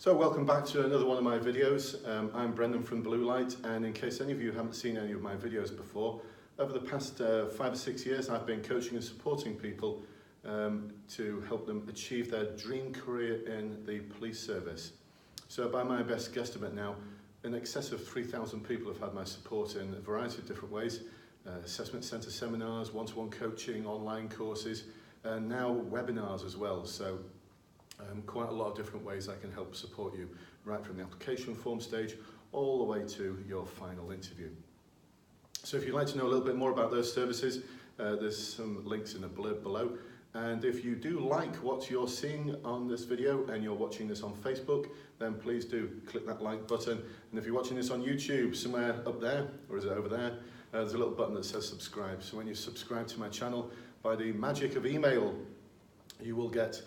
So welcome back to another one of my videos. I'm Brendan from Blue Light, and in case any of you haven't seen any of my videos before, over the past 5 or 6 years I've been coaching and supporting people to help them achieve their dream career in the police service. So by my best guesstimate now, in excess of 3,000 people have had my support in a variety of different ways. Assessment centre seminars, one-to-one coaching, online courses, and now webinars as well. So quite a lot of different ways I can help support you, right from the application form stage all the way to your final interview. So if you'd like to know a little bit more about those services, there's some links in the blurb below. And if you do like what you're seeing on this video and you're watching this on Facebook, then please do click that like button. And if you're watching this on YouTube, somewhere up there, or is it over there, there's a little button that says subscribe. So when you subscribe to my channel, by the magic of email, you will get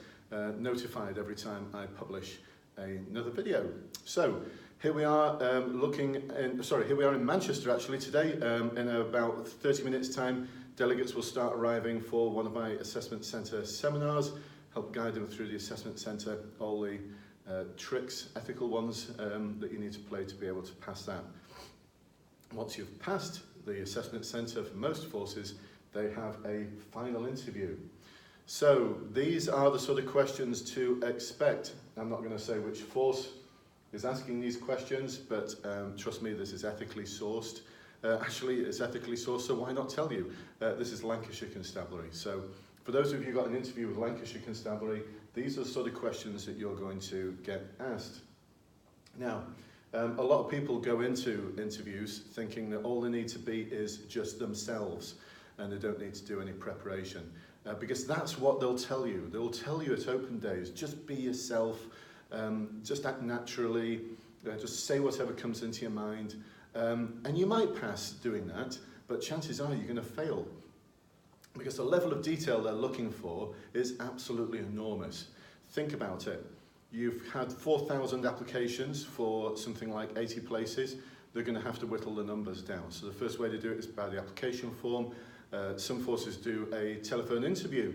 notified every time I publish another video. So here we are here we are in Manchester actually today. In about 30 minutes time, delegates will start arriving for one of my assessment centre seminars, help guide them through the assessment centre, all the tricks, ethical ones that you need to play to be able to pass that. Once you've passed the assessment centre, for most forces, they have a final interview. So these are the sort of questions to expect. I'm not going to say which force is asking these questions, but trust me, this is ethically sourced. Actually, it's ethically sourced, so why not tell you? This is Lancashire Constabulary. So for those of you who got an interview with Lancashire Constabulary, these are the sort of questions that you're going to get asked. Now, a lot of people go into interviews thinking that all they need to be is just themselves and they don't need to do any preparation. Because that's what they'll tell you. They'll tell you at open days, just be yourself, just act naturally, just say whatever comes into your mind. And you might pass doing that, but chances are you're going to fail. Because the level of detail they're looking for is absolutely enormous. Think about it. You've had 4,000 applications for something like 80 places. They're going to have to whittle the numbers down. So the first way to do it is by the application form. Some forces do a telephone interview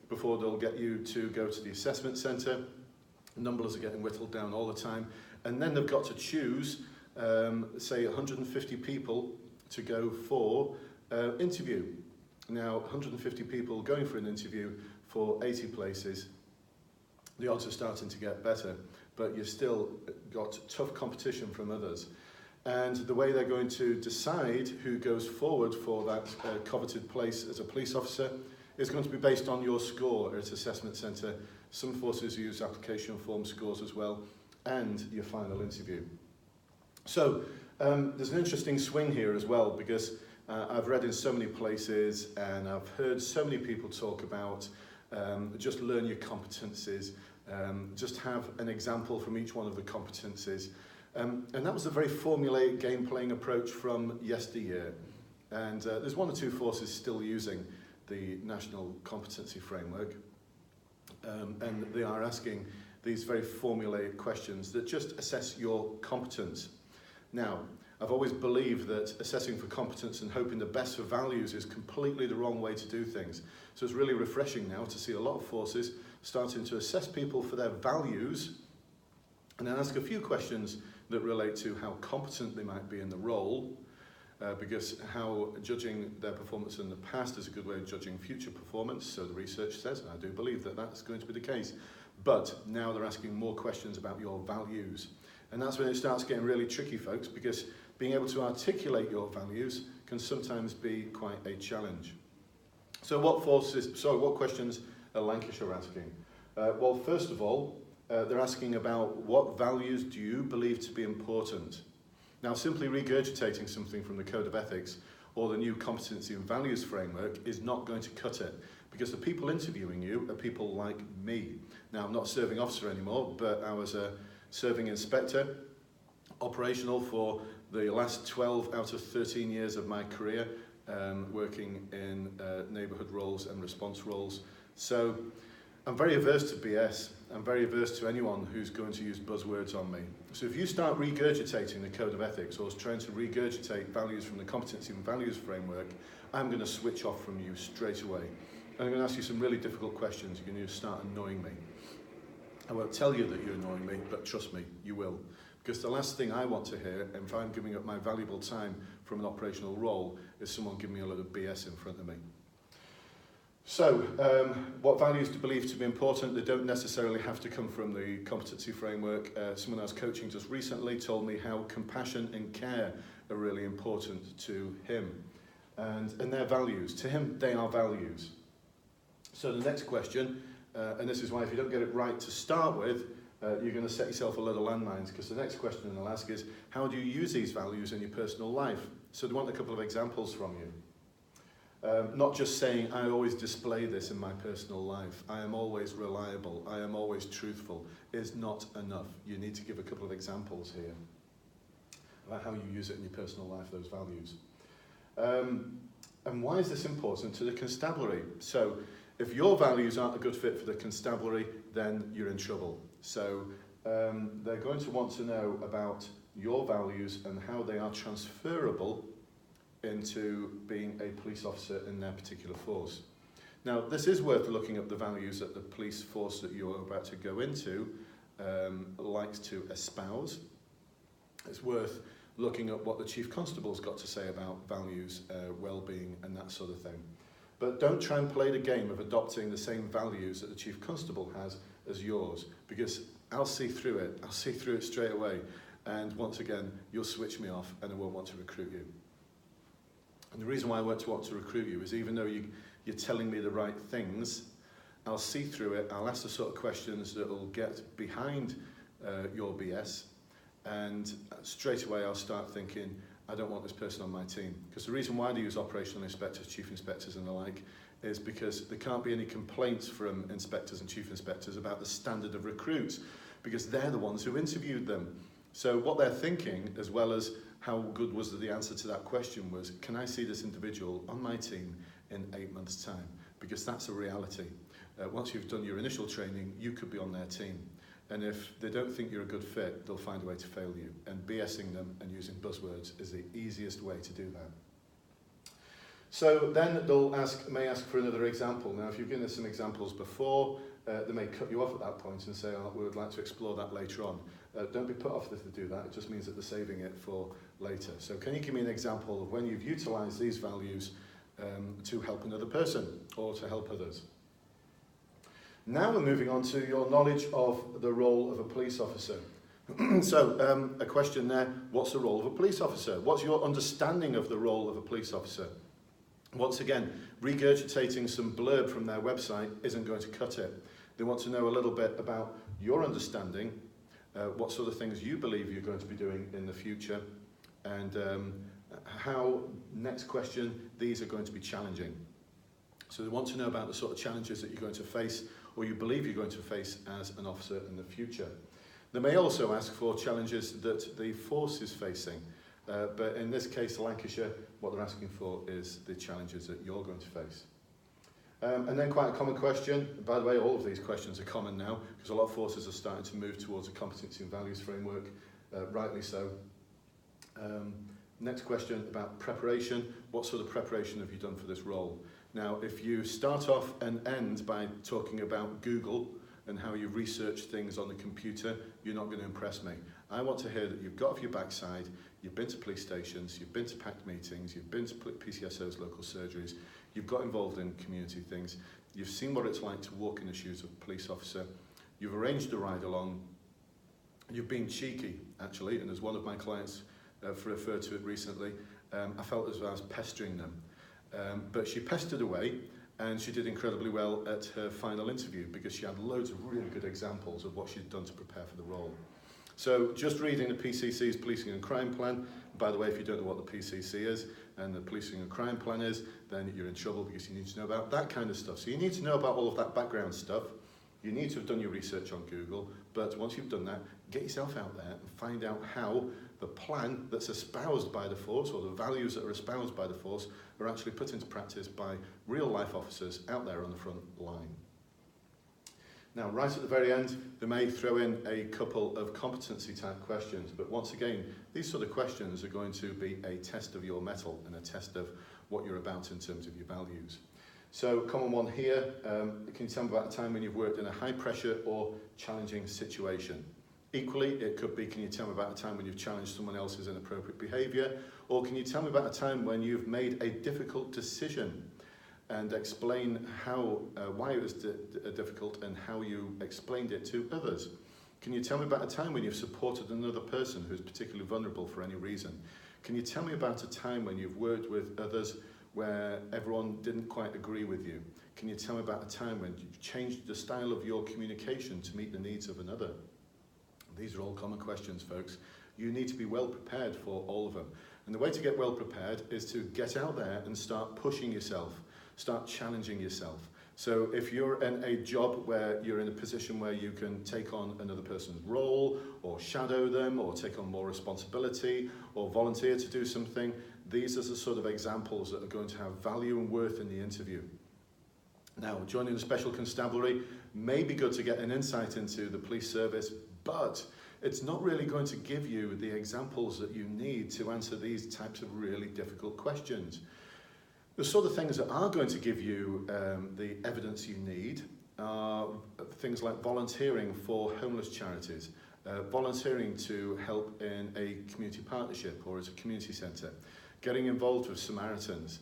before they'll get you to go to the assessment centre. Numbers are getting whittled down all the time. And then they've got to choose, say, 150 people to go for interview. Now, 150 people going for an interview for 80 places, the odds are starting to get better, but you've still got tough competition from others. And the way they're going to decide who goes forward for that coveted place as a police officer is going to be based on your score at assessment centre. Some forces use application form scores as well, and your final interview. So there's an interesting swing here as well, because I've read in so many places and I've heard so many people talk about just learn your competencies, just have an example from each one of the competencies. And that was a very formulaic game-playing approach from yesteryear. And there's one or two forces still using the National Competency Framework. And they are asking these very formulaic questions that just assess your competence. Now, I've always believed that assessing for competence and hoping the best for values is completely the wrong way to do things. So it's really refreshing now to see a lot of forces starting to assess people for their values and then ask a few questions that relate to how competent they might be in the role, because how judging their performance in the past is a good way of judging future performance, so the research says, and I do believe that that's going to be the case. But now they're asking more questions about your values. And that's when it starts getting really tricky, folks, because being able to articulate your values can sometimes be quite a challenge. So what questions are Lancashire asking? Well, first of all, they're asking about what values do you believe to be important. Now, simply regurgitating something from the Code of Ethics or the new Competency and Values Framework is not going to cut it, because the people interviewing you are people like me. Now, I'm not a serving officer anymore, but I was a serving inspector, operational for the last 12 out of 13 years of my career, working in neighbourhood roles and response roles. So I'm very averse to BS. I'm very averse to anyone who's going to use buzzwords on me. So if you start regurgitating the Code of Ethics or trying to regurgitate values from the Competency and Values Framework, I'm going to switch off from you straight away. And I'm going to ask you some really difficult questions. You're going to start annoying me. I won't tell you that you're annoying me, but trust me, you will. Because the last thing I want to hear, if I'm giving up my valuable time from an operational role, is someone giving me a load of BS in front of me. So, what values do you believe to be important? They don't necessarily have to come from the competency framework. Someone I was coaching just recently told me how compassion and care are really important to him. And their values. To him, they are values. So the next question, and this is why if you don't get it right to start with, you're going to set yourself a load of landmines, because the next question I'll ask is, how do you use these values in your personal life? So they want a couple of examples from you. Not just saying, I always display this in my personal life, I am always reliable, I am always truthful, is not enough. You need to give a couple of examples here about how you use it in your personal life, those values. And why is this important to the constabulary? So if your values aren't a good fit for the constabulary, then you're in trouble. So they're going to want to know about your values and how they are transferable into being a police officer in their particular force. Now, this is worth looking at the values that the police force that you're about to go into likes to espouse. It's worth looking at what the Chief Constable's got to say about values, well-being and that sort of thing. But don't try and play the game of adopting the same values that the Chief Constable has as yours, because I'll see through it. I'll see through it straight away. And once again, you'll switch me off and I won't want to recruit you. And the reason why I won't want to recruit you is even though you're telling me the right things, I'll see through it. I'll ask the sort of questions that will get behind your BS. And straight away I'll start thinking, I don't want this person on my team. Because the reason why they use operational inspectors, chief inspectors and the like, is because there can't be any complaints from inspectors and chief inspectors about the standard of recruits, because they're the ones who interviewed them. So what they're thinking, as well as how good was the answer to that question, was, can I see this individual on my team in 8 months' time? Because that's a reality. Once you've done your initial training, you could be on their team. And if they don't think you're a good fit, they'll find a way to fail you. And BSing them and using buzzwords is the easiest way to do that. So then they'll may ask for another example. Now, if you've given us some examples before, they may cut you off at that point and say, oh, we would like to explore that later on. Don't be put off if they do that. It just means that they're saving it for later. So can you give me an example of when you've utilised these values to help another person or to help others? Now we're moving on to your knowledge of the role of a police officer. So a question there, what's the role of a police officer? What's your understanding of the role of a police officer? Once again, regurgitating some blurb from their website isn't going to cut it. They want to know a little bit about your understanding, what sort of things you believe you're going to be doing in the future, and how, next question, these are going to be challenging. So they want to know about the sort of challenges that you're going to face, or you believe you're going to face as an officer in the future. They may also ask for challenges that the force is facing, but in this case, Lancashire, what they're asking for is the challenges that you're going to face. And then quite a common question, and by the way, all of these questions are common now, because a lot of forces are starting to move towards a competency and values framework, rightly so. Next question about preparation. What sort of preparation have you done for this role? Now, if you start off and end by talking about Google and how you research things on the computer, you're not going to impress me. I want to hear that you've got off your backside, you've been to police stations, you've been to packed meetings, you've been to PCSO's local surgeries, you've got involved in community things, you've seen what it's like to walk in the shoes of a police officer, you've arranged a ride along, you've been cheeky, actually, and as one of my clients referred to it recently, I felt as though I was pestering them. But she pestered away, and she did incredibly well at her final interview because she had loads of really good examples of what she'd done to prepare for the role. So just reading the PCC's Policing and Crime Plan, by the way, if you don't know what the PCC is and the Policing and Crime Plan is, then you're in trouble because you need to know about that kind of stuff. So you need to know about all of that background stuff. You need to have done your research on Google, but once you've done that, get yourself out there and find out how the plan that's espoused by the force, or the values that are espoused by the force, are actually put into practice by real life officers out there on the front line. Now, right at the very end, they may throw in a couple of competency type questions, but once again, these sort of questions are going to be a test of your mettle and a test of what you're about in terms of your values. So common one here, can you tell me about a time when you've worked in a high pressure or challenging situation? Equally, it could be, can you tell me about a time when you've challenged someone else's inappropriate behaviour? Or can you tell me about a time when you've made a difficult decision and explain why it was difficult and how you explained it to others? Can you tell me about a time when you've supported another person who's particularly vulnerable for any reason? Can you tell me about a time when you've worked with others where everyone didn't quite agree with you? Can you tell me about a time when you've changed the style of your communication to meet the needs of another? These are all common questions, folks. You need to be well prepared for all of them. And the way to get well prepared is to get out there and start pushing yourself, start challenging yourself. So if you're in a job where you're in a position where you can take on another person's role, or shadow them, or take on more responsibility, or volunteer to do something, these are the sort of examples that are going to have value and worth in the interview. Now, joining the Special Constabulary may be good to get an insight into the police service, but it's not really going to give you the examples that you need to answer these types of really difficult questions. The sort of things that are going to give you the evidence you need are things like volunteering for homeless charities, volunteering to help in a community partnership or as a community centre, getting involved with Samaritans,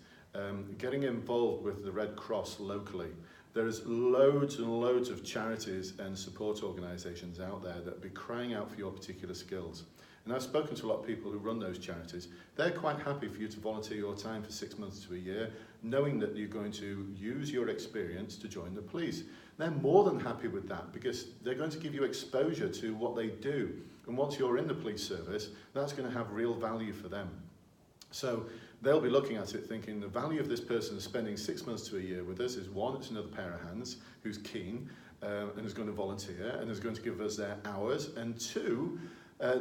getting involved with the Red Cross locally. There's loads and loads of charities and support organisations out there that will be crying out for your particular skills. And I've spoken to a lot of people who run those charities. They're quite happy for you to volunteer your time for 6 months to a year, knowing that you're going to use your experience to join the police. They're more than happy with that because they're going to give you exposure to what they do. And once you're in the police service, that's going to have real value for them. So they'll be looking at it thinking the value of this person spending 6 months to a year with us is one, it's another pair of hands who's keen and is going to volunteer and is going to give us their hours, and two,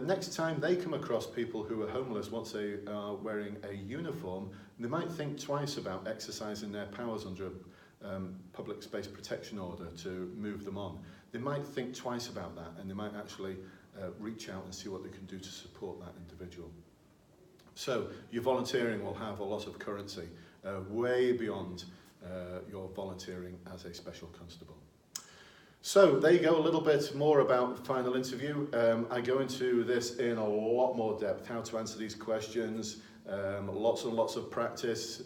next time they come across people who are homeless once they are wearing a uniform, they might think twice about exercising their powers under a public space protection order to move them on. They might think twice about that, and they might actually reach out and see what they can do to support that individual. So your volunteering will have a lot of currency, way beyond your volunteering as a special constable. So there you go, a little bit more about the final interview. I go into this in a lot more depth, how to answer these questions, lots and lots of practice,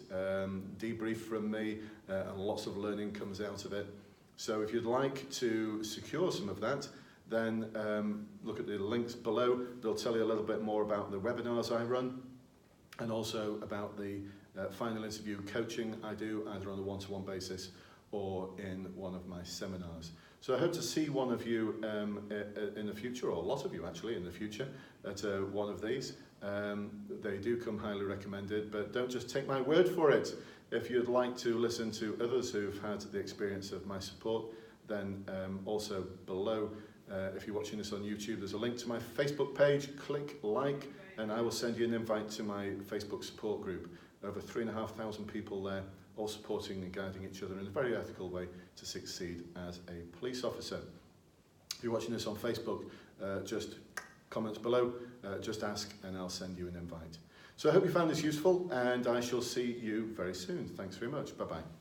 debrief from me, and lots of learning comes out of it. So if you'd like to secure some of that, then look at the links below. They'll tell you a little bit more about the webinars I run, and also about the final interview coaching I do either on a one-to-one basis or in one of my seminars. So I hope to see one of you in the future, or a lot of you actually in the future, at one of these. They do come highly recommended, but don't just take my word for it. If you'd like to listen to others who've had the experience of my support, then also below, if you're watching this on YouTube, there's a link to my Facebook page. Click like, and I will send you an invite to my Facebook support group. Over 3,500 people there, all supporting and guiding each other in a very ethical way to succeed as a police officer. If you're watching this on Facebook, just comments below, just ask and I'll send you an invite. So I hope you found this useful, and I shall see you very soon. Thanks very much. Bye-bye.